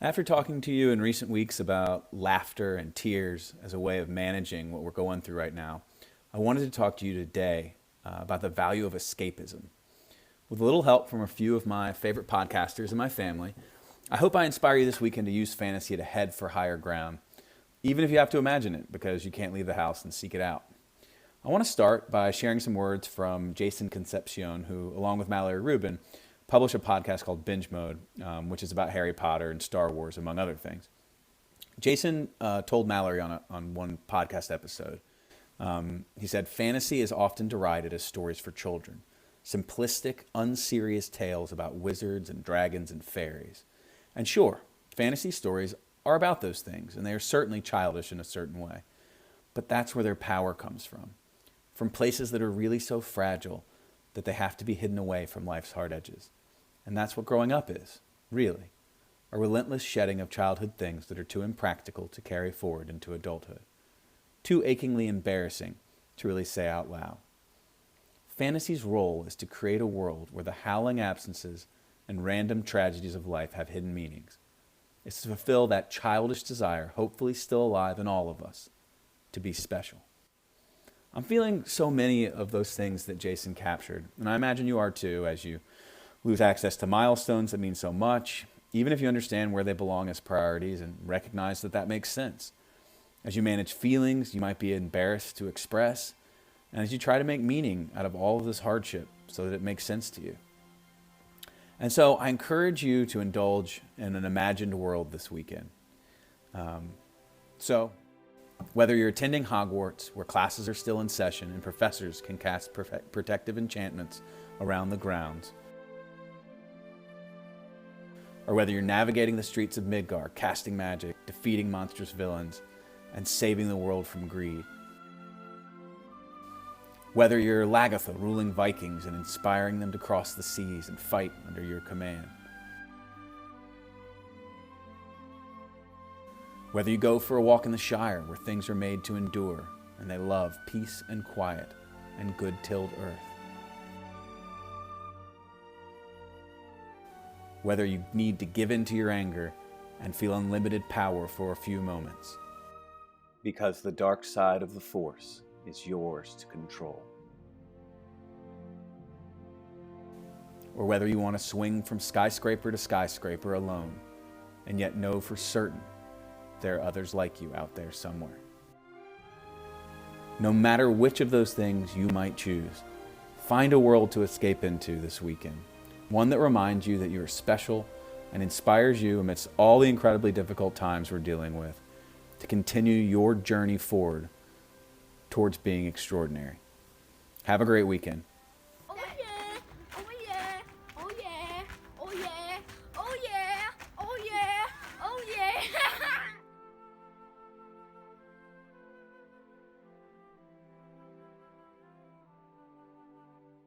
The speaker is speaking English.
After talking to you in recent weeks about laughter and tears as a way of managing what we're going through right now, I wanted to talk to you today about the value of escapism. With a little help from a few of my favorite podcasters in my family, I hope I inspire you this weekend to use fantasy to head for higher ground, even if you have to imagine it because you can't leave the house and seek it out. I want to start by sharing some words from Jason Concepcion, who, along with Mallory Rubin, published a podcast called Binge Mode, which is about Harry Potter and Star Wars, among other things. Jason told Mallory on one podcast episode, he said, fantasy is often derided as stories for children, simplistic, unserious tales about wizards and dragons and fairies. And sure, fantasy stories are about those things, and they are certainly childish in a certain way. But that's where their power comes from places that are really so fragile that they have to be hidden away from life's hard edges. And that's what growing up is, really. A relentless shedding of childhood things that are too impractical to carry forward into adulthood. Too achingly embarrassing to really say out loud. Fantasy's role is to create a world where the howling absences and random tragedies of life have hidden meanings. It's to fulfill that childish desire, hopefully still alive in all of us, to be special. I'm feeling so many of those things that Jason captured, and I imagine you are too, as you lose access to milestones that mean so much, even if you understand where they belong as priorities and recognize that that makes sense. As you manage feelings you might be embarrassed to express, and as you try to make meaning out of all of this hardship so that it makes sense to you. And so I encourage you to indulge in an imagined world this weekend. So whether you're attending Hogwarts, where classes are still in session and professors can cast protective enchantments around the grounds, or whether you're navigating the streets of Midgard, casting magic, defeating monstrous villains, and saving the world from greed. Whether you're Lagatha ruling Vikings and inspiring them to cross the seas and fight under your command. Whether you go for a walk in the Shire where things are made to endure and they love peace and quiet and good tilled earth. Whether you need to give in to your anger and feel unlimited power for a few moments. Because the dark side of the Force is yours to control. Or whether you want to swing from skyscraper to skyscraper alone and yet know for certain there are others like you out there somewhere. No matter which of those things you might choose, find a world to escape into this weekend. One that reminds you that you are special and inspires you amidst all the incredibly difficult times we're dealing with to continue your journey forward towards being extraordinary. Have a great weekend.